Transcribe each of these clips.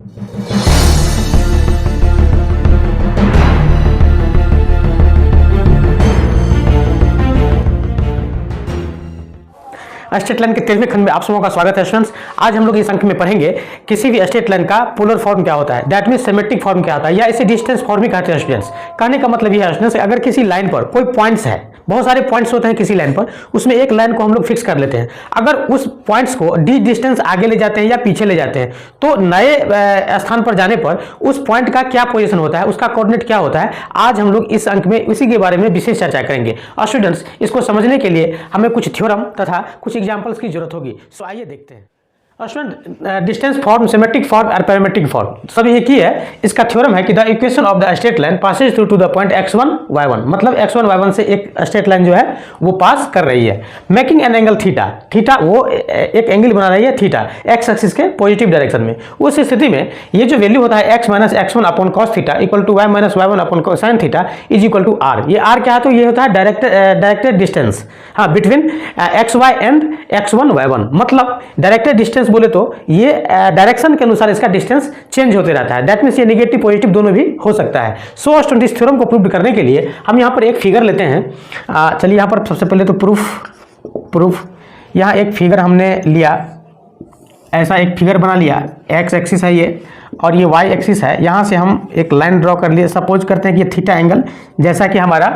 Straight line के 13वें खंड में आप सबों का स्वागत है स्टूडेंट्स। आज हम लोग इस अंक में पढ़ेंगे किसी भी स्ट्रेट लाइन का पोलर फॉर्म क्या होता है, दैट मीन सिमेट्रिक फॉर्म क्या होता है, या इसे डिस्टेंस फॉर्म ही कहते हैं स्टूडेंट्स। कहने का मतलब यह है स्टूडेंट्स, अगर किसी लाइन पर कोई पॉइंट्स है, बहुत सारे पॉइंट्स होते हैं किसी लाइन पर, उसमें एक लाइन को हम लोग फिक्स कर लेते हैं। अगर उस पॉइंट्स को डी डिस्टेंस आगे ले जाते हैं या पीछे ले जाते हैं, तो नए स्थान पर जाने पर उस पॉइंट का क्या पोजीशन होता है, उसका कोऑर्डिनेट क्या होता है, आज हम लोग इस अंक में इसी के बारे में विशेष चर्चा करेंगे। और स्टूडेंट्स, इसको समझने के लिए हमें कुछ थ्योरम तथा कुछ एग्जाम्पल्स की जरूरत होगी। सो आइए देखते हैं। Student, distance form, symmetric form और पैरामेट्रिक फॉर्म सब एक ही है। इसका थ्योरम है कि the equation of the straight line passes through to the point x1 y1, मतलब x1 y1 से एक स्ट्रेट लाइन जो है वो पास कर रही है, making an angle theta. Theta वो एक एंगल बना रही है थीटा x एक्सिस के पॉजिटिव डायरेक्शन में। उस स्थिति में ये जो वैल्यू होता है x minus x1 upon cos theta equal to y minus y1 upon sine theta is equal to r। ये r क्या है, तो ये होता है डायरेक्टेड डिस्टेंस, हाँ, between xy and x1 y1। मतलब डायरेक्टेड डिस्टेंस बोले तो ये डायरेक्शन के अनुसार इसका डिस्टेंस चेंज होते रहता है, दैट मींस ये नेगेटिव पॉजिटिव दोनों भी हो सकता है। सो स्टूडेंट, इस थ्योरम को प्रूव करने के लिए हम यहाँ पर एक फिगर लेते हैं। चलिए यहाँ पर सबसे पहले तो प्रूफ यहाँ एक फिगर हमने लिया, ऐसा एक फिगर बना लिया। एक्स एक्सिस है ये और ये वाई एक्सिस है। यहाँ से हम एक लाइन ड्रॉ कर लिए। सपोज करते हैं कि ये थीटा एंगल, जैसा कि हमारा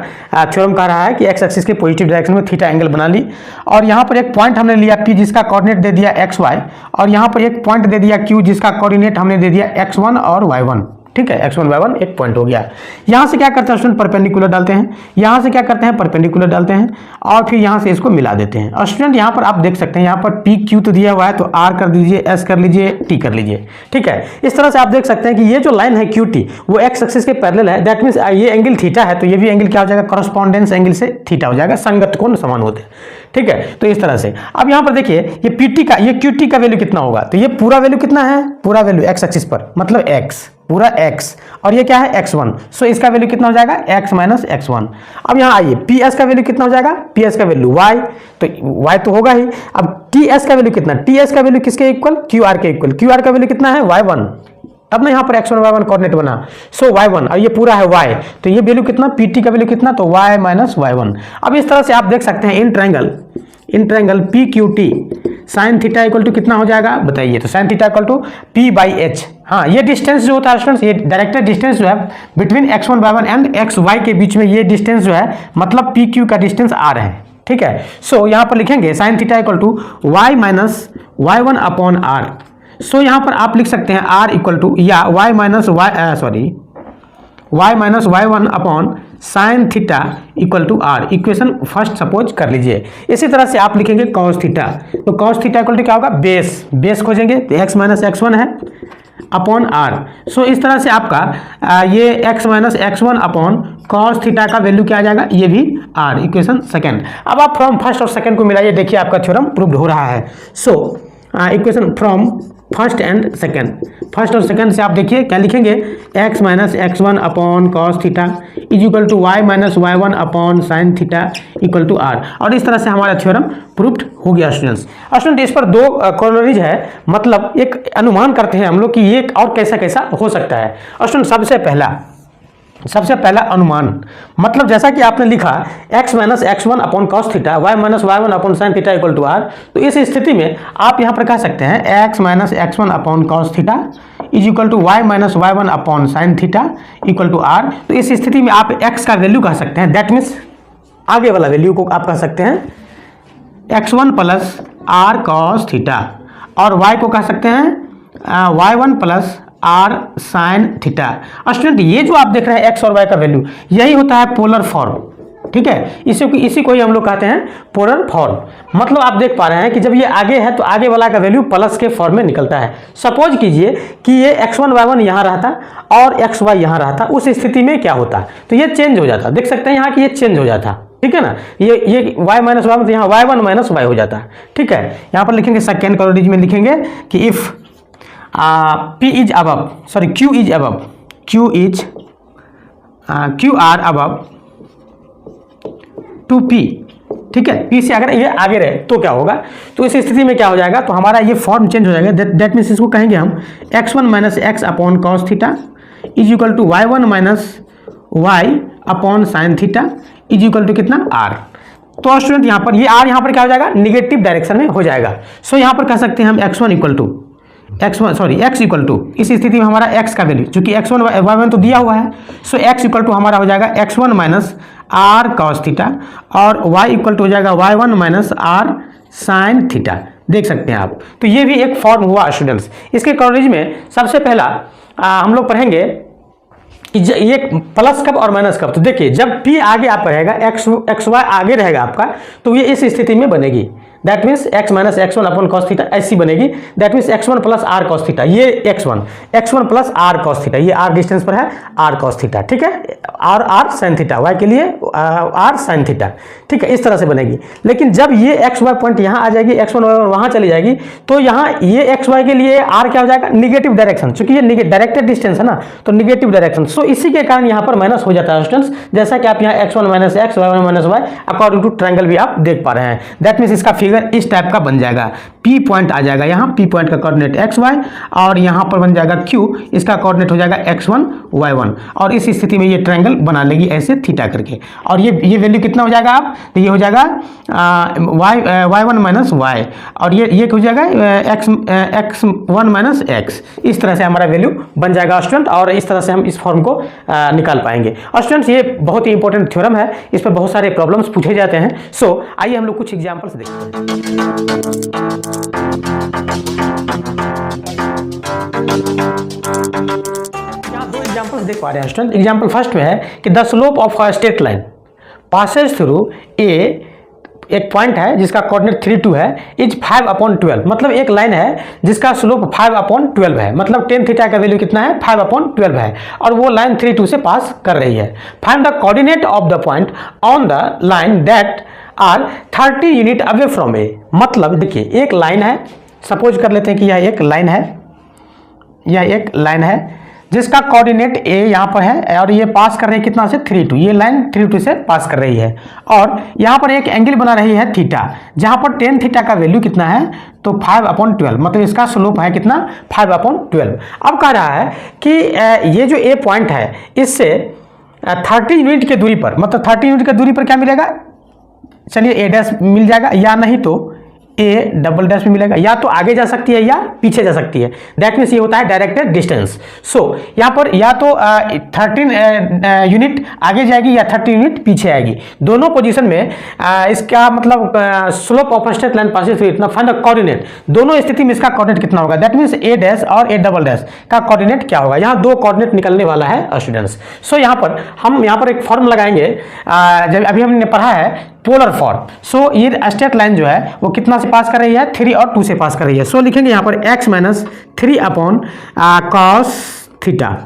थ्योरम कह रहा है कि एक्स एक्सिस के पॉजिटिव डायरेक्शन में थीटा एंगल बना ली। और यहाँ पर एक पॉइंट हमने लिया पी, जिसका कोऑर्डिनेट दे दिया एक्स वाई, और यहाँ पर एक पॉइंट दे दिया क्यू, जिसका कोऑर्डिनेट हमने दे दिया x1 और y1। ठीक है, x1 y1 एक पॉइंट हो गया। यहाँ से क्या करते हैं स्टूडेंट, परपेंडिकुलर डालते हैं। यहाँ से क्या करते हैं, परपेंडिकुलर डालते हैं, और फिर यहाँ से इसको मिला देते हैं। और स्टूडेंट यहाँ पर आप देख सकते हैं, यहाँ पर पी क्यू तो दिया हुआ है, तो आर कर दीजिए, एस कर लीजिए, टी कर लीजिए। ठीक है, इस तरह से आप देख सकते हैं कि ये जो लाइन है क्यू टी वो एक्स एक्सिस के पैरेलल है, दैट मीन्स ये एंगल थीटा है, तो ये भी एंगल क्या हो जाएगा, कॉरेस्पॉन्डेंस एंगल से थीटा हो जाएगा, संगत कोण समान होते हैं। ठीक है, तो इस तरह से अब यहाँ पर देखिए ये पीटी का, ये क्यूटी का वैल्यू कितना होगा, तो ये पूरा वैल्यू कितना है, पूरा वैल्यू एक्स एक्सिस पर, मतलब एक्स, पूरा x, और ये क्या है x1। सो इसका वैल्यू कितना हो जाएगा, x माइनस x1। अब यहाँ आइए, ps का वैल्यू कितना हो जाएगा, ps का वैल्यू y, तो y तो होगा ही। अब ts का वैल्यू कितना, ts का वैल्यू किसके इक्वल, qr के इक्वल। qr का वैल्यू कितना है, y1। अब ना यहाँ पर x1 y1 कोऑर्डिनेट बना, सो y1, और ये पूरा है y, तो ये वैल्यू कितना, pt का वैल्यू कितना, तो y माइनस y1। अब इस तरह से आप देख सकते हैं in triangle P Q T sine theta equal to कितना हो जाएगा, बताइए। तो sine theta equal to P by H. हाँ, ये डिस्टेंस जो होता है स्टूडेंट्स, ये डायरेक्टेड डिस्टेंस जो है between x1 y1 and xy के बीच में, ये डिस्टेंस जो है मतलब पी क्यू का डिस्टेंस r है। ठीक है, सो यहाँ पर लिखेंगे sine theta equal to y minus y1 upon r। So यहाँ पर आप लिख सकते हैं r इक्वल टू, या y minus y1 upon sine theta equal to r। Equation first suppose कर लीजिए। इसी तरह से आप लिखेंगे कॉस थीटा, तो कॉस थीटा इक्वल टू क्या होगा, बेस खोजेंगे, तो x माइनस x1 है अपॉन r। सो इस तरह से आपका ये x minus x1 upon cos theta का वैल्यू क्या आ जाएगा, ये भी r, इक्वेशन सेकेंड। अब आप फ्रॉम फर्स्ट और सेकेंड को मिलाइए, देखिए आपका थ्योरम प्रूव्ड हो रहा है। So equation from first and second, first और सेकेंड से आप देखिए क्या लिखेंगे, x minus x1 upon cos theta is equal to y minus y1 upon sine theta equal to r। और इस तरह से हमारा थ्योरम प्रूव्ड हो गया स्टूडेंट्स। स्टूडेंट, इस पर दो कॉरोलरीज है, मतलब एक अनुमान करते हैं हम लोग कि ये और कैसा कैसा हो सकता है। स्टूडेंट, सबसे पहला अनुमान, मतलब जैसा कि आपने लिखा x minus x1 upon cos theta, y minus y1 upon sine theta equal to r, तो इस स्थिति में आप यहाँ पर कह सकते हैं x minus x1 upon cos theta is equal to y minus y1 upon sine theta equal to r। तो इस स्थिति में आप x का वैल्यू कह सकते हैं, दैट मीन्स आगे वाला वैल्यू को आप कह सकते हैं x1 plus r cos theta, और y को कह सकते हैं y1 plus R sine theta. Student, ये जो आप देख रहे हैं x और y का वैल्यू, यही होता है पोलर फॉर्म। ठीक है, इसी को ही हम लोग कहते हैं पोलर फॉर्म। मतलब आप देख पा रहे हैं कि जब ये आगे है तो आगे वाला का वैल्यू प्लस के फॉर्म में निकलता है। सपोज कीजिए कि ये x1 y1 यहाँ रहता और xy यहाँ रहता, उस स्थिति में क्या होता, तो ये चेंज हो जाता। देख सकते हैं यहाँ कि ये चेंज हो जाता, ठीक है ना, ये y माइनस y, तो यहाँ y1 माइनस y हो जाता। ठीक है, यहाँ पर लिखेंगे सेकेंड कॉलोरीज में लिखेंगे कि if Q is above, Q are above 2P, ठीक है, पी से अगर ये आगे रहे तो क्या होगा, तो इस स्थिति में क्या हो जाएगा, तो हमारा ये फॉर्म चेंज हो जाएगा। दैट मीन्स इसको कहेंगे हम x1 minus X upon cos theta is equal to y1 minus Y upon sine theta is equal to कितना r। तो स्टूडेंट यहाँ पर ये r यहाँ पर क्या हो जाएगा, निगेटिव डायरेक्शन में हो जाएगा। सो यहाँ पर कह सकते हैं हम x1 equal to x equal to, इस स्थिति में हमारा x का वैल्यू, चूंकि x1 y1 तो दिया हुआ है, सो x इक्वल टू हमारा हो जाएगा x1 minus R cos theta और y इक्वल टू हो जाएगा y1 minus are sine theta. देख सकते हैं आप, तो ये भी एक फॉर्म हुआ स्टूडेंट्स। इसके कॉलेज में सबसे पहला हम लोग पढ़ेंगे ये प्लस कब और माइनस कब। तो देखिए जब p आगे आप रहेगा, एक्स वाई आगे रहेगा आपका, तो ये इस स्थिति में बनेगी। That means x minus x1 upon cos theta ऐसी बनेगी। That means x1 plus R cos theta, ये x1 plus R cos theta, ये r डिस्टेंस पर है आर कॉस थीटा, ठीक है, आर साइन थीटा, y के लिए आर साइन थीटा, ठीक है, इस तरह से बनेगी। लेकिन जब ये एक्स वाई पॉइंट यहाँ आ जाएगी, x1 वहाँ चली जाएगी, तो यहाँ ये एक्स वाई के लिए r क्या हो जाएगा, निगेटिव डायरेक्शन, चूंकि ये डायरेक्टेड डिस्टेंस है ना, तो निगेटिव डायरेक्शन। सो इसी के कारण यहाँ पर माइनस हो जाता है स्टूडेंट्स, जैसा कि आप यहाँ x1 minus X, y1 minus Y according to triangle भी आप देख पा रहे हैं। दैट मीन्स इसका फिगर इस टाइप का बन जाएगा। P पॉइंट आ जाएगा यहाँ, P पॉइंट का कोऑर्डिनेट XY और यहाँ पर बन जाएगा Q, इसका कोऑर्डिनेट हो जाएगा X1 Y1 और इस स्थिति में ये ट्रायंगल बना लेगी ऐसे थीटा करके। और ये वैल्यू कितना हो जाएगा आप, तो ये हो जाएगा y1 माइनस वाई और ये हो जाएगा x1 माइनस एक्स। इस तरह से हमारा वैल्यू बन जाएगा स्टूडेंट, और इस तरह से हम इस फॉर्म को निकाल पाएंगे। और स्टूडेंट्स ये बहुत ही इंपॉर्टेंट थ्योरम है, इस पर बहुत सारे प्रॉब्लम्स पूछे जाते हैं। सो आइए हम लोग कुछ एग्जाम्पल्स देखते हैं। यहाँ दो एग्जाम्पल्स देख पा रहे हैं स्टूडेंट। एग्जाम्पल फर्स्ट में है कि the slope of a straight line passes through a, एक पॉइंट है जिसका कोऑर्डिनेट 3 2 है, इज 5/12, मतलब एक लाइन है जिसका स्लोप 5/12 है, मतलब टेन थीटा का वैल्यू कितना है, 5/12 है, और वो लाइन 3 2 से पास कर रही है। Find the coordinate of the point on the line that are 30 unit away from A. मतलब देखिए एक लाइन है, सपोज कर लेते हैं कि यह एक लाइन है, यह एक लाइन है जिसका कोऑर्डिनेट ए यहाँ पर है और ये पास कर रही है कितना से 3 2, ये लाइन 3 2 से पास कर रही है, और यहाँ पर एक एंगल बना रही है थीटा, जहाँ पर टेन थीटा का वैल्यू कितना है, तो 5/12, मतलब इसका स्लोप है कितना, 5/12। अब कह रहा है कि ये जो ए पॉइंट है इससे 30 यूनिट के दूरी पर, मतलब 30 यूनिट के दूरी पर क्या मिलेगा, चलिए ए डैश मिल जाएगा, या नहीं तो ए डबल डैश में मिलेगा, या तो आगे जा सकती है या पीछे जा सकती है। दैट मीन्स ये होता है डायरेक्टेड डिस्टेंस। सो यहाँ पर या तो 13 यूनिट आगे जाएगी या 30 यूनिट पीछे आएगी, दोनों पोजीशन में इसका मतलब slope of straight line passes through इतना। फाइंड द कोऑर्डिनेट, दोनों स्थिति में इसका कोऑर्डिनेट कितना होगा, दैट मीन्स ए डैश और ए डबल डैश का कोऑर्डिनेट क्या होगा। यहाँ दो कोऑर्डिनेट निकलने वाला है स्टूडेंट्स। सो यहाँ पर हम एक फॉर्म लगाएंगे, जब अभी हमने पढ़ा है पोलर फॉर्म। सो ये स्ट्रेट लाइन जो है वो कितना से पास कर रही है, 3 और 2 से पास कर रही है। सो लिखेंगे यहाँ पर x minus 3 upon cos theta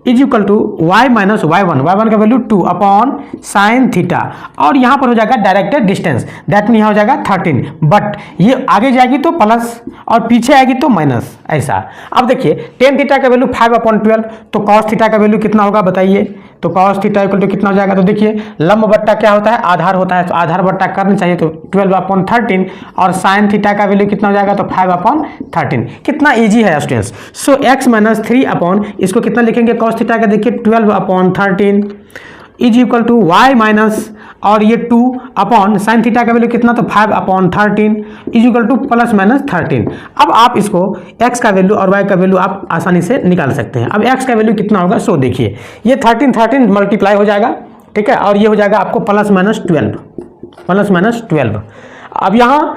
is equal to y minus y1 का वैल्यू 2 अपॉन साइन थीटा, और यहाँ पर हो जाएगा डायरेक्टेड डिस्टेंस, दैट मीन यहाँ हो जाएगा 13, बट ये आगे जाएगी तो प्लस और पीछे आएगी तो माइनस, ऐसा। अब देखिए टेन थीटा का वैल्यू 5/12, तो कॉस थीटा का वैल्यू कितना होगा बताइए, तो कॉस थीटा इक्वल टू कितना हो जाएगा, तो देखिए लंब बट्टा क्या होता है, आधार होता है, तो आधार बट्टा करना चाहिए, तो 12/13, और साइन थीटा का वैल्यू कितना हो जाएगा, तो 5/13। कितना इजी है students. So x minus 3 upon, इसको कितना लिखेंगे कॉस थीटा का, देखिए 12/13 is equal to y minus और ये 2 अपॉन साइन थीटा का वैल्यू कितना, तो 5/13 is equal to plus minus 13। अब आप इसको x का वैल्यू और y का वैल्यू आप आसानी से निकाल सकते हैं। अब x का वैल्यू कितना होगा, सो देखिए ये 13 मल्टीप्लाई हो जाएगा, ठीक है, और ये हो जाएगा आपको प्लस माइनस 12। अब यहाँ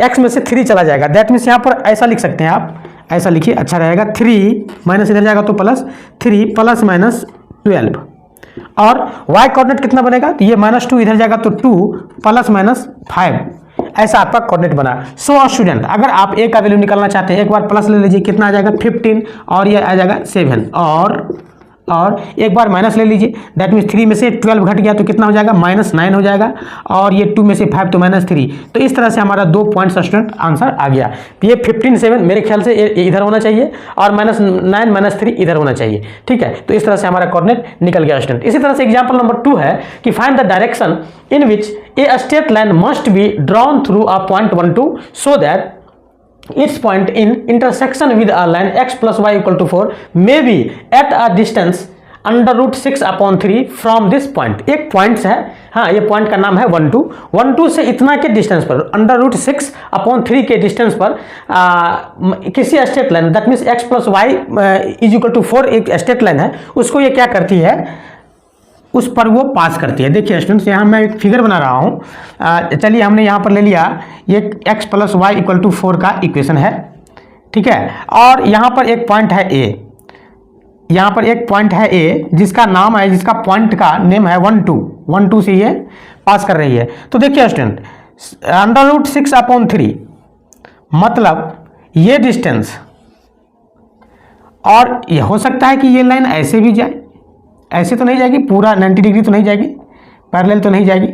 x में से 3 चला जाएगा, दैट मीन्स यहाँ पर ऐसा लिख सकते हैं आप, ऐसा लिखिए अच्छा रहेगा, 3 माइनस इधर जाएगा तो प्लस 3 प्लस माइनस 12, और y कोऑर्डिनेट कितना बनेगा, तो ये -2 इधर जाएगा तो 2 प्लस माइनस 5, ऐसा आपका कोऑर्डिनेट बना। सो स्टूडेंट अगर आप a का वैल्यू निकालना चाहते हैं, एक बार प्लस ले लीजिए, कितना आ जाएगा 15, और ये आ जाएगा 7, और और एक बार माइनस ले लीजिए, दैट मीन्स 3 में से 12 घट गया तो कितना हो जाएगा, -9 हो जाएगा, और ये 2 में से 5 तो -3। तो इस तरह से हमारा 2 पॉइंट्स स्टूडेंट आंसर आ गया। ये 15 7 मेरे ख्याल से इधर होना चाहिए और -9 -3 इधर होना चाहिए। ठीक है, तो इस तरह से हमारा कोऑर्डिनेट निकल गया स्टूडेंट। इसी तरह से एग्जाम्पल नंबर 2 है कि find the direction in which a straight line must be drawn through a point 1 2 so that its point in intersection with a line x plus y equal to 4 may be at a distance under root 6/3 from this point. एक point है, हाँ ये point का नाम है 1 2 से इतना के डिस्टेंस पर, अंडर रूट 6/3 के डिस्टेंस पर किसी straight line that means x plus Y is equal to 4 एक स्ट्रेट लाइन है, उसको ये क्या करती है, उस पर वो पास करती है। देखिए स्टूडेंट्स, यहाँ मैं एक फिगर बना रहा हूँ। चलिए हमने यहाँ पर ले लिया ये x plus Y equal to 4 का इक्वेशन है, ठीक है, और यहाँ पर एक पॉइंट है a, यहाँ पर एक पॉइंट है a जिसका नाम है, जिसका पॉइंट का नेम है 1 2 से ये पास कर रही है। तो देखिए स्टूडेंट, अंडर रूट 6/3 मतलब ये डिस्टेंस, और ये हो सकता है कि ये लाइन ऐसे भी जाए, ऐसे तो नहीं जाएगी, पूरा 90 डिग्री तो नहीं जाएगी, पैरेलल तो नहीं जाएगी,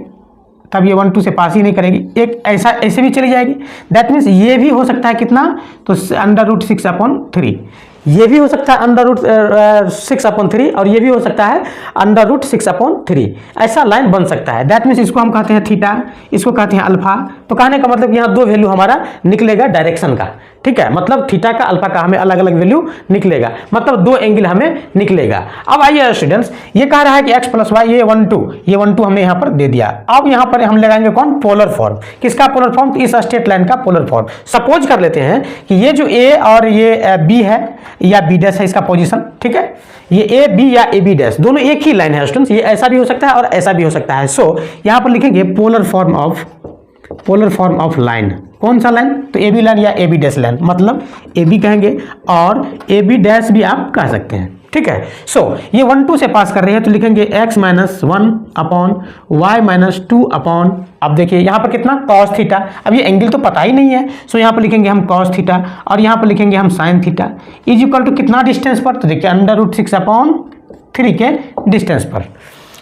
तब ये 1 2 से पास ही नहीं करेगी, एक ऐसा ऐसे भी चली जाएगी। दैट मीन्स ये भी हो सकता है कितना, तो अंडर रूट 6/3, ये भी हो सकता है अंडर रूट 6/3, और ये भी हो सकता है अंडर रूट 6/3। ऐसा लाइन बन सकता है। दैट मीन्स इसको हम कहते हैं थीटा, इसको कहते हैं अल्फा। तो कहने का मतलब यहाँ 2 वैल्यू हमारा निकलेगा डायरेक्शन का, ठीक है, मतलब थीटा का अल्फा का हमें अलग अलग वैल्यू निकलेगा, मतलब 2 एंगल हमें निकलेगा। अब आइए स्टूडेंट्स, ये कह रहा है कि x प्लस वाई, ये 1 2 हमने यहाँ पर दे दिया। अब यहाँ पर हम लगाएंगे कौन, पोलर फॉर्म। किसका पोलर फॉर्म, तो इस स्ट्रेट लाइन का पोलर फॉर्म। सपोज कर लेते हैं कि ये जो a और ये b है या b डैश है इसका पोजीशन, ठीक है, ये a b या a b डैश दोनों एक ही लाइन है स्टूडेंट्स, ये ऐसा भी हो सकता है और ऐसा भी हो सकता है। सो यहाँ पर लिखेंगे पोलर फॉर्म ऑफ लाइन। कौन सा लाइन, तो ए बी लाइन या ए बी डैश लाइन, मतलब ए बी कहेंगे और ए बी डैश भी आप कह सकते हैं, ठीक है। सो ये 1 2 से पास कर रहे हैं, तो लिखेंगे x माइनस 1/y माइनस 2 अब देखिए यहाँ पर कितना cos थीटा, अब ये एंगल तो पता ही नहीं है, सो यहाँ पर लिखेंगे हम cos थीटा और यहाँ पर लिखेंगे हम sin theta is equal to कितना डिस्टेंस पर, तो देखिए अंडर रूट 6/3 के डिस्टेंस पर।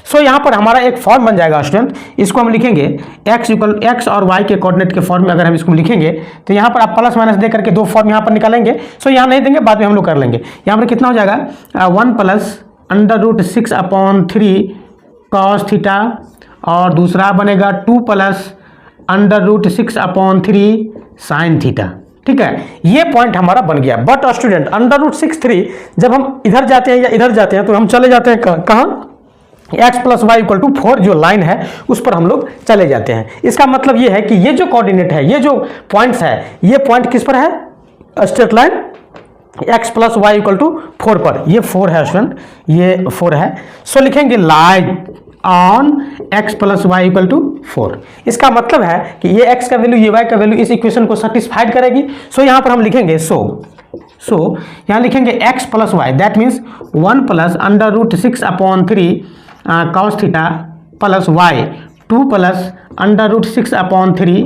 सो यहाँ पर हमारा एक फॉर्म बन जाएगा स्टूडेंट, इसको हम लिखेंगे x और y के कोऑर्डिनेट के फॉर्म में अगर हम इसको लिखेंगे तो यहाँ पर आप प्लस माइनस दे करके 2 फॉर्म यहाँ पर निकालेंगे। सो यहाँ नहीं देंगे, बाद में हम लोग कर लेंगे। यहाँ पर कितना हो जाएगा 1 plus under root 6/3 cos theta और दूसरा बनेगा 2 plus under root 6/3 sin theta, ठीक है। ये पॉइंट हमारा बन गया। बट स्टूडेंट अंडर रूट 6/3 जब हम इधर जाते हैं या इधर जाते हैं तो हम चले जाते हैं कहाँ, x plus Y equal to 4 जो लाइन है उस पर हम लोग चले जाते हैं। इसका मतलब ये है कि ये जो कोऑर्डिनेट है, ये जो पॉइंट्स है, ये पॉइंट किस पर है, straight line x plus Y equal to 4 पर, ये 4 है स्टूडेंट, ये 4 है। सो लिखेंगे line on x plus Y equal to 4। इसका मतलब है कि ये x का वैल्यू, ये y का वैल्यू इस इक्वेशन को सेटिस्फाइड करेगी। सो यहाँ पर हम लिखेंगे सो यहाँ लिखेंगे x plus Y, that means 1 plus under root 6/3 cos theta plus y 2 plus under root 6/3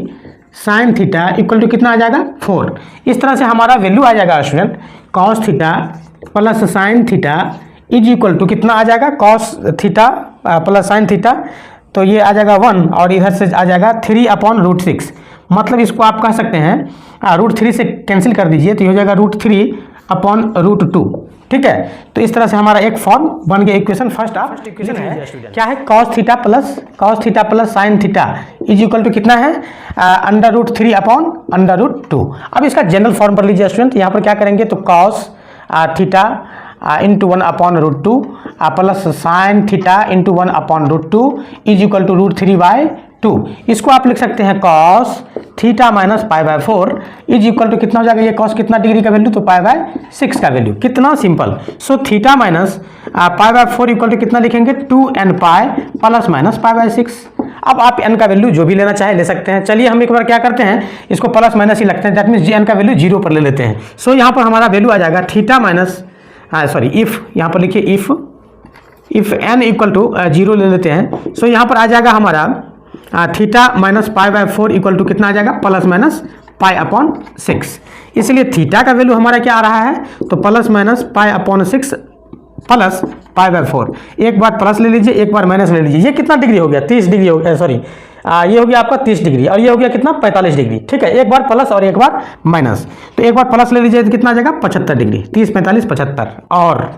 sin theta equal to कितना आ जाएगा 4। इस तरह से हमारा वैल्यू आ जाएगा student cos theta plus sin theta is equal to कितना आ जाएगा, cos theta plus sin theta, तो ये आ जाएगा 1 और इधर से आ जाएगा 3/√6। मतलब इसको आप कह सकते हैं √3 से कैंसिल कर दीजिए तो ये हो जाएगा √3/√2, ठीक है। तो इस तरह से हमारा एक फॉर्म बन गया। इक्वेशन फर्स्ट इक्वेशन है क्या है, cos theta plus sin theta is equal to कितना है, अंडर रूट 3/√2। अब इसका जनरल फॉर्म पर लीजिए स्टूडेंट, यहाँ पर क्या करेंगे तो cos theta into 1/√2 plus sin theta into 1/√2 is equal to √3/2। इसको आप लिख सकते हैं cos theta minus π/4 is equal to कितना हो जाएगा, ये cos कितना डिग्री का वैल्यू, तो π/6 का वैल्यू। कितना simple. So theta minus π/4 equal to कितना लिखेंगे 2n पाई प्लस माइनस π/6। अब आप n का वैल्यू जो भी लेना चाहे ले सकते हैं। चलिए हम एक बार क्या करते हैं, इसको प्लस माइनस ही लगते हैं, दैट मीन्स n का वैल्यू 0 पर ले लेते हैं। सो यहाँ पर हमारा वैल्यू आ जाएगा थीटा माइनस इफ, यहाँ पर लिखिए इफ n इक्वल टू 0 ले लेते हैं। सो यहाँ पर आ जाएगा हमारा थीटा माइनस π/4 इक्वल टू कितना आ जाएगा, प्लस माइनस π/6। इसलिए थीटा का वैल्यू हमारा क्या आ रहा है, तो plus minus π/6 plus pi by 4। एक बार प्लस ले लीजिए, एक बार माइनस ले लीजिए। ये कितना डिग्री हो गया? 30 डिग्री हो गया, सॉरी ये हो गया आपका 30 डिग्री और ये हो गया कितना? 45 डिग्री। ठीक है, एक बार प्लस और एक बार माइनस। तो एक बार प्लस ले लीजिए तो कितना आ जाएगा? 75 डिग्री। 30 45 75। और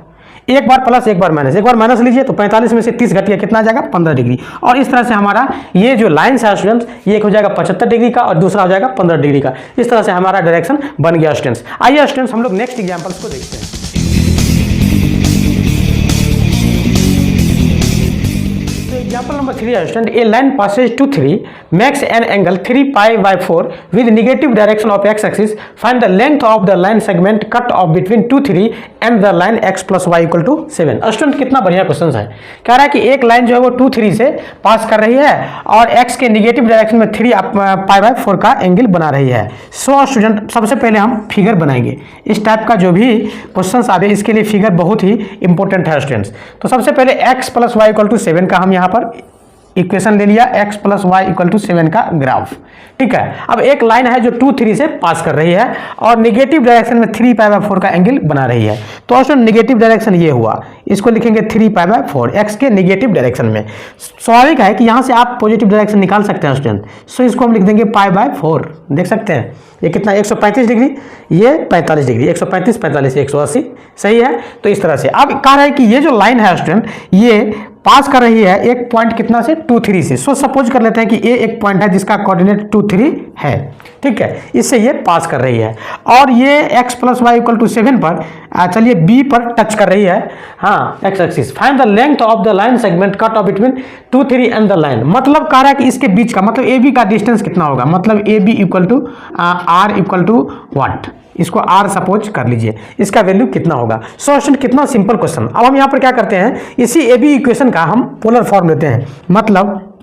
एक बार प्लस एक बार माइनस, एक बार माइनस लीजिए तो 45 में से 30 घट गया, कितना आ जाएगा? 15 डिग्री। और इस तरह से हमारा ये जो लाइन्स है स्टूडेंट्स, ये एक हो जाएगा 75 डिग्री का और दूसरा हो जाएगा 15 डिग्री का। इस तरह से हमारा डायरेक्शन बन गया स्टूडेंट्स। आइए स्टूडेंट्स हम लोग नेक्स्ट एग्जाम्पल्स को देखते हैं। Example number 3 student, a line passes to 3 makes an angle 3 pi by 4 with negative direction of x axis. Find the length of the line segment cut off between 2 3 and the line x plus y equal to 7। Student कितना बढ़िया question है। कह रहा है कि एक line जो है वो 2 3 से पास कर रही है और x के निगेटिव डायरेक्शन में 3 पाई बाय 4 का एंगल बना रही है। सो स्टूडेंट सबसे पहले हम फिगर बनाएंगे। इस टाइप का जो भी क्वेश्चन आवे इसके लिए फिगर बहुत ही इंपॉर्टेंट है स्टूडेंट्स। तो सबसे पहले x plus Y equal to 7 का हम यहाँ पर इक्वेशन ले लिया, x plus Y equal to 7 का ग्राफ। ठीक है, अब एक लाइन है जो 2 3 से पास कर रही है और नेगेटिव डायरेक्शन में 3 पाई बाय 4 का एंगल बना रही है। तो ऑप्शन नेगेटिव डायरेक्शन ये हुआ, इसको लिखेंगे 3 पाई बाय 4 x के नेगेटिव डायरेक्शन में। स्वाभाविक है कि यहाँ से आप पॉजिटिव डायरेक्शन निकाल सकते हैं स्टूडेंट। सो इसको हम लिख देंगे पाई बाय 4। देख सकते हैं ये कितना? 135 डिग्री, ये 45 डिग्री। 135 45 180, सही है। तो इस तरह से अब कह रहा है कि ये जो लाइन है स्टूडेंट, ये पास कर रही है एक पॉइंट कितना से? 2 3 से। सो सपोज कर लेते हैं कि ए एक पॉइंट है जिसका कोऑर्डिनेट 2 3 है। ठीक है, इससे ये पास कर रही है और ये x plus Y equal to 7 पर चलिए b पर टच कर रही है, हाँ x axis. Find the length of the line segment cut off between 2 3 and the line. मतलब कह रहा है कि इसके बीच का मतलब AB का डिस्टेंस कितना होगा? मतलब AB equal to R equal to what? इसको R सपोज कर लीजिए, इसका वैल्यू कितना होगा? सो स्टूडेंट कितना सिंपल क्वेश्चन। अब हम यहाँ पर क्या करते हैं, इसी AB इक्वेशन का हम पोलर फॉर्म लेते हैं। मतलब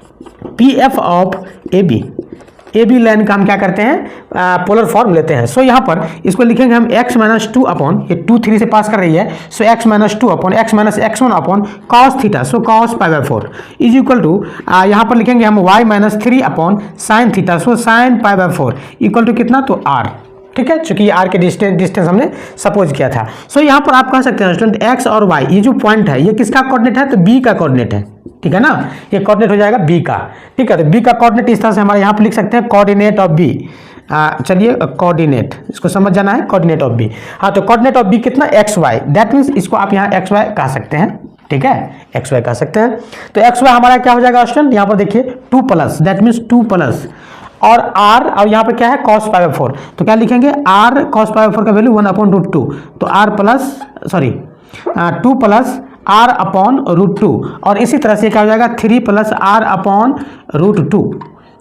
PF ऑफ AB लाइन का हम क्या करते हैं? पोलर फॉर्म लेते हैं। सो यहाँ पर इसको लिखेंगे हम x माइनस 2 अपॉन, ये 2 3 से पास कर रही है, so x minus 2 upon x minus x1 upon cos theta, so cos pi by 4 is equal to यहाँ पर लिखेंगे हम y minus 3 upon sine theta, so sine pi by 4 equal to कितना? तो r। ठीक है, चूंकि आर के डिस्टेंस हमने सपोज किया था। सो यहाँ पर आप कह सकते हैं स्टूडेंट एक्स और वाई, ये जो पॉइंट है ये किसका कोऑर्डिनेट है? तो बी का कोऑर्डिनेट है। ठीक है ना, ये कोऑर्डिनेट हो जाएगा बी का। ठीक है, तो बी का कोऑर्डिनेट इस तरह से हमारे यहाँ पर लिख सकते हैं, कोऑर्डिनेट ऑफ बी। चलिए कोऑर्डिनेट, इसको समझ जाना है, कोऑर्डिनेट ऑफ बी। हाँ, तो कोऑर्डिनेट ऑफ बी कितना? X Y. दैट मीन्स इसको आप यहाँ एक्स वाई कह सकते हैं। ठीक है, एक्स वाई कह सकते हैं। तो एक्स वाई हमारा क्या हो जाएगा स्टूडेंट? यहाँ पर देखिए 2 प्लस, दैट मीन्स 2 प्लस और r, और यहाँ पर क्या है? cos pi by 4। तो क्या लिखेंगे? r cos पाई बाय 4 का वैल्यू 1 अपॉन रूट 2। तो r plus sorry 2 plus r upon root 2 और इसी तरह से क्या हो जाएगा? 3 प्लस r अपॉन रूट 2।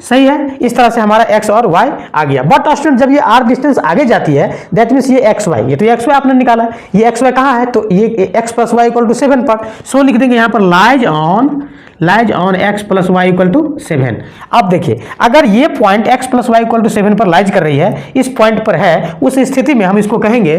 सही है, इस तरह से हमारा x और y आ गया। बट स्टूडेंट जब ये r डिस्टेंस आगे जाती है, दैट मीन्स ये x y, ये तो x y आपने निकाला है, ये x y कहाँ है? तो ये x plus Y equal to 7 पर। सो लिख देंगे यहाँ पर lies on x plus Y equal to 7। अब देखिए, अगर ये point x plus Y equal to 7 पर लाइज कर रही है, इस पॉइंट पर है, उस स्थिति में हम इसको कहेंगे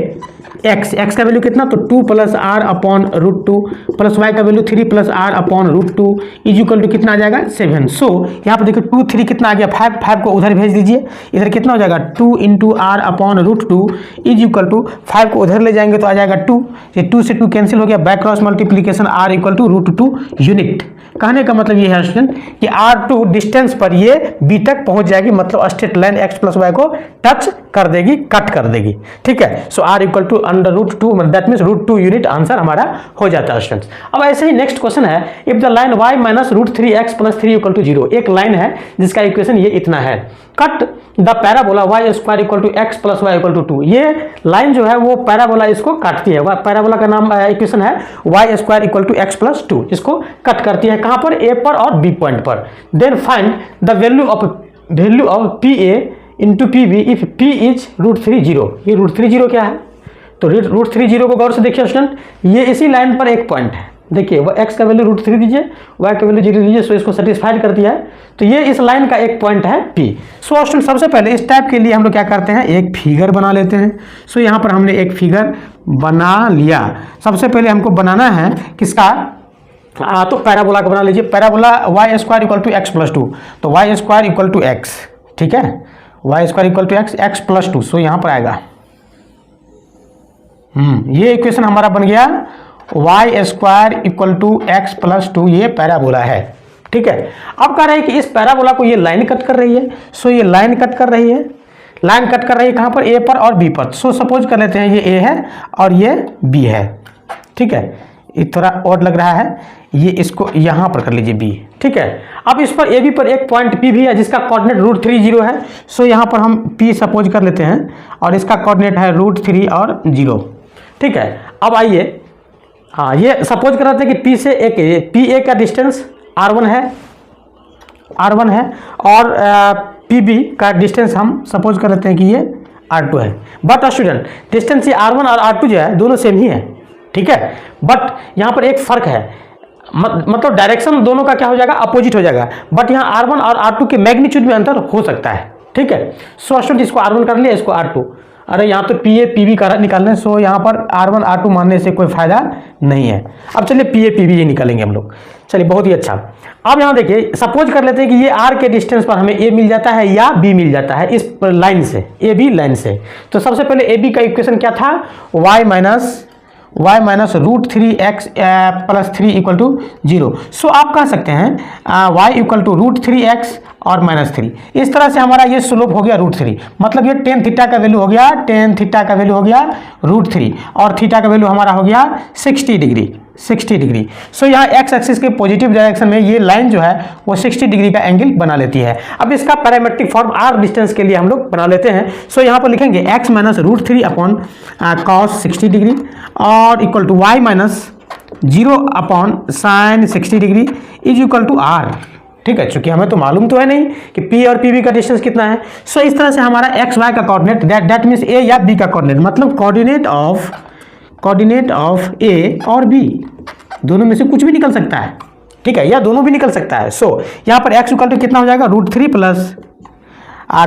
x का वैल्यू कितना? तो 2 plus r upon root 2 plus y का value 3 plus r upon root 2 is equal to कितना आ जाएगा? 7। सो यहाँ पर देखिए 2 3 कितना आ गया? 5 को उधर भेज दीजिए, इधर कितना हो जाएगा? 2 into R upon root 2 is equal to 5 को उधर ले जाएंगे तो आ जाएगा 2। ये 2 से 2 कैंसिल हो गया, back cross multiplication r equal to root 2 unit. कहने का मतलब ये है स्टूडेंट कि R2 डिस्टेंस पर ये B तक पहुंच जाएगी, मतलब straight line x plus Y को टच कर देगी, कट कर देगी। ठीक है, so R equal to under root 2, that means root 2 unit answer हमारा हो जाता है स्टूडेंट्स। अब ऐसे ही नेक्स्ट क्वेश्चन है, if the line y minus root 3x plus 3 equal to 0। एक लाइन है जिसका इक्वेशन ये इतना है, cut the parabola y square equal to x plus Y equal to 2। ये लाइन जो है वो पैराबोला इसको काटती है। पैराबोला का नाम इक्वेशन है y square equal to x plus 2, इसको कट करती है कहाँ पर? a पर और b पॉइंट पर। Then find the value of P A into P B if p is root 3 0। ये रूट 3 0 क्या है? तो रूट 3 0 को गौर से देखिए स्टूडेंट, ये इसी लाइन पर एक पॉइंट है। देखिए वो x का वैल्यू रूट 3 दीजिए, y का वैल्यू 0 दीजिए, सो इसको सेटिस्फाइड कर दिया है। तो ये इस लाइन का एक पॉइंट है P। सो स्टूडेंट सबसे पहले इस टाइप के लिए हम लोग क्या करते हैं? एक फिगर बना लेते हैं। सो यहाँ पर हमने एक फिगर बना लिया। सबसे पहले हमको बनाना है किसका? तो पैराबोला का बना लीजिए। Parabola y square equal to x plus 2, तो y square equal to x। ठीक है, y square equal to x plus 2। So यहाँ पर आएगा ये इक्वेशन हमारा बन गया Y square equal to X plus 2 ये पैराबोला है। ठीक है, अब कह रहे हैं कि इस पैराबोला को ये लाइन कट कर रही है। सो ये लाइन कट कर रही है, लाइन कट कर रही है कहाँ पर, ए पर और बी पर। सो सपोज कर लेते हैं ये ए है और ये बी है। ठीक है, ये थोड़ा ऑड लग रहा है, ये इसको यहाँ पर कर लीजिए बी। ठीक है, अब इस पर ए बी पर एक पॉइंट पी भी है जिसका कोऑर्डिनेट √3 0 है। सो यहाँ पर हम पी सपोज कर लेते हैं और इसका कोऑर्डिनेट है √3 और 0। ठीक है, अब आइए, हाँ ये सपोज कर रहे थे कि पी से पी ए का डिस्टेंस r1 है और पी बी का डिस्टेंस हम सपोज कर लेते हैं कि ये r2 है। बट स्टूडेंट डिस्टेंस ये r1 और r2 जो है दोनों सेम ही है। ठीक है, बट यहाँ पर एक फर्क है, मतलब डायरेक्शन दोनों का क्या हो जाएगा, अपोजिट हो जाएगा। बट यहाँ r1 और r2 के मैग्नीट्यूड में अंतर हो सकता है। ठीक है, सो स्टूडेंट इसको r1 कर लिया, इसको r2। अरे यहाँ तो पी ए पी बी का निकालने, सो यहाँ पर r1 r2 मानने से कोई फायदा नहीं है। अब चलिए पी ए पी बी ये निकालेंगे हम लोग। चलिए बहुत ही अच्छा। अब यहाँ देखिए, सपोज कर लेते हैं कि ये r के डिस्टेंस पर हमें a मिल जाता है या b मिल जाता है इस लाइन से, ए बी लाइन से। तो सबसे पहले ए बी का इक्वेशन क्या था, y minus √3x plus 3 equal to 0। So आप कह सकते हैं y इक्वल टू √3x और -3। इस तरह से हमारा ये स्लोप हो गया √3, मतलब ये tan थीटा का वैल्यू हो गया, tan थीटा का वैल्यू हो गया √3 और थीटा का वैल्यू हमारा हो गया 60 डिग्री। सो यहाँ x एक्सिस के पॉजिटिव डायरेक्शन में ये लाइन जो है वो 60 डिग्री का एंगल बना लेती है। अब इसका पैरामेट्रिक फॉर्म r डिस्टेंस के लिए हम लोग बना लेते हैं। सो यहाँ पर लिखेंगे x minus √3 upon cos 60 degree और equal to y minus 0 upon sine 60 degree is equal to r। ठीक है, चूंकि हमें तो मालूम तो है नहीं कि P और PB का डिस्टेंस कितना है। सो इस तरह से हमारा x y का कोऑर्डिनेट दैट मीन्स A या B का कोऑर्डिनेट, मतलब कोऑर्डिनेट ऑफ A और B दोनों में से कुछ भी निकल सकता है। ठीक है, या दोनों भी निकल सकता है। सो यहाँ पर x इक्वल टू कितना हो जाएगा, √3 प्लस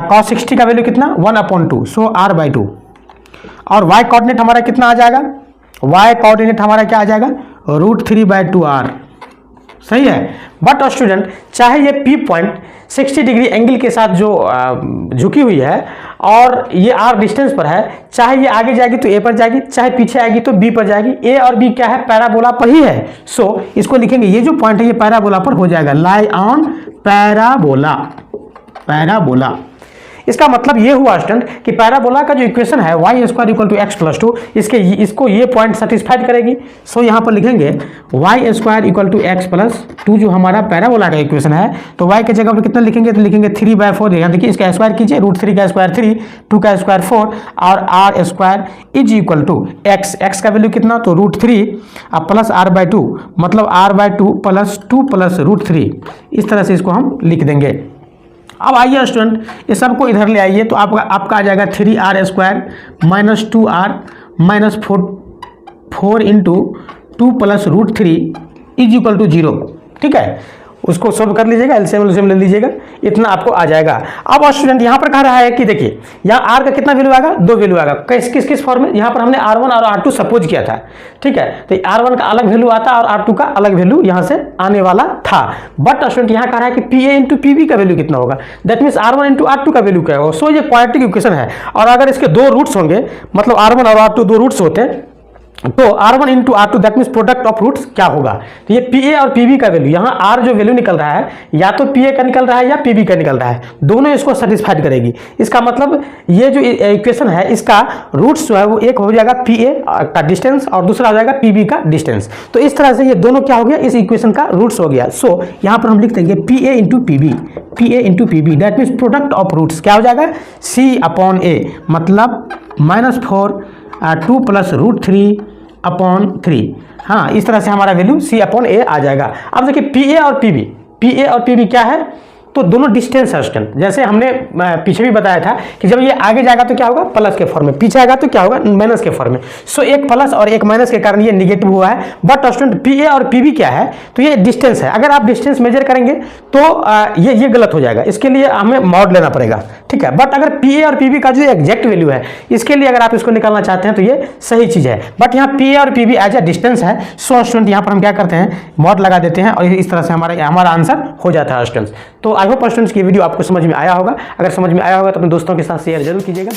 cos 60 का वैल्यू कितना 1/2, सो r/2। और y कोऑर्डिनेट हमारा कितना आ जाएगा, y कोऑर्डिनेट हमारा क्या आ जाएगा, √3/2r। सही है। बट स्टूडेंट चाहे ये P पॉइंट 60 डिग्री एंगल के साथ जो झुकी हुई है और ये r डिस्टेंस पर है, चाहे ये आगे जाएगी तो A पर जाएगी, चाहे पीछे आएगी तो B पर जाएगी। A और B क्या है, पैराबोला पर ही है। सो इसको लिखेंगे, ये जो पॉइंट है ये पैराबोला पर हो जाएगा, लाई ऑन पैराबोला। इसका मतलब ये हुआ स्टूडेंट कि पैराबोला का जो इक्वेशन है y square equal to x plus 2 इसको ये पॉइंट सेटिस्फाइड करेगी। सो यहाँ पर लिखेंगे y square equal to x plus 2 जो हमारा पैराबोला का इक्वेशन है। तो y के जगह पर कितना लिखेंगे, तो लिखेंगे 3/4। यहाँ देखिए इसका स्क्वायर कीजिए, √3 का स्क्वायर 3, 2 का स्क्वायर 4 और r square is equal to x का वैल्यू कितना, तो √3 प्लस r/2, मतलब r/2 प्लस 2 प्लस √3। इस तरह से इसको हम लिख देंगे। अब आइए स्टूडेंट ये सबको इधर ले आइए, तो आपका आ जाएगा 3r square minus 2r minus 4 into 2 plus √3 is equal to 0। ठीक है, उसको सॉल्व कर लीजिएगा, एलसीएम ले लीजिएगा, इतना आपको आ जाएगा। अब स्टूडेंट यहाँ पर कह रहा है कि देखिए यहाँ r का कितना वैल्यू आएगा, 2 वैल्यू आएगा। किस फॉर्म में, यहाँ पर हमने r1 और r2 सपोज किया था। ठीक है, तो r1 का अलग वैल्यू आता और r2 का अलग वैल्यू यहाँ से आने वाला था। बट स्टूडेंट यहाँ कह रहा है कि PA इंटू PB का वैल्यू कितना होगा, that means r1 into r2 का वैल्यू क्या होगा। सो ये क्वाड्रेटिक इक्वेशन है और अगर इसके 2 रूट्स होंगे, मतलब r1 और r2 2 रूट्स होते हैं, तो r1 into r2 that means product of roots क्या होगा। तो ये PA और PB का वैल्यू, यहाँ r जो वैल्यू निकल रहा है या तो PA का निकल रहा है या PB का निकल रहा है, दोनों इसको सेटिस्फाइड करेगी। इसका मतलब ये जो इक्वेशन है इसका रूट्स जो है वो एक हो जाएगा PA का डिस्टेंस और दूसरा हो जाएगा PB का डिस्टेंस। तो इस तरह से ये दोनों क्या हो गया, इस इक्वेशन का रूट्स हो गया। सो यहाँ पर हम लिख देंगे PA into PB that means product of roots क्या हो जाएगा, C/A, मतलब -4 2 प्लस √3/3। हाँ, इस तरह से हमारा वैल्यू C/A आ जाएगा। अब देखिए PA और PB क्या है, तो दोनों डिस्टेंस है स्टूडेंट। जैसे हमने पीछे भी बताया था कि जब ये आगे जाएगा तो क्या होगा, प्लस के फॉर्म में, पीछे आएगा तो क्या होगा, माइनस के फॉर्म में। सो एक प्लस और एक माइनस के कारण ये निगेटिव हुआ है। बट स्टूडेंट PA और PB क्या है, तो ये डिस्टेंस है। अगर आप डिस्टेंस मेजर करेंगे तो ये गलत हो जाएगा, इसके लिए हमें मॉड लेना पड़ेगा। ठीक है, बट अगर PA और PB का जो एग्जैक्ट वैल्यू है, इसके लिए अगर आप इसको निकालना चाहते हैं तो ये सही चीज़ है। बट यहाँ PA और PB एज ए डिस्टेंस है। सो स्टूडेंट यहाँ पर हम क्या करते हैं, मॉड लगा देते हैं और इस तरह से हमारा आंसर हो जाता है स्टूडेंट्स। तो आई होप स्टूडेंट्स की वीडियो आपको समझ में आया होगा। अगर समझ में आया होगा तो अपने दोस्तों के साथ शेयर जरूर कीजिएगा।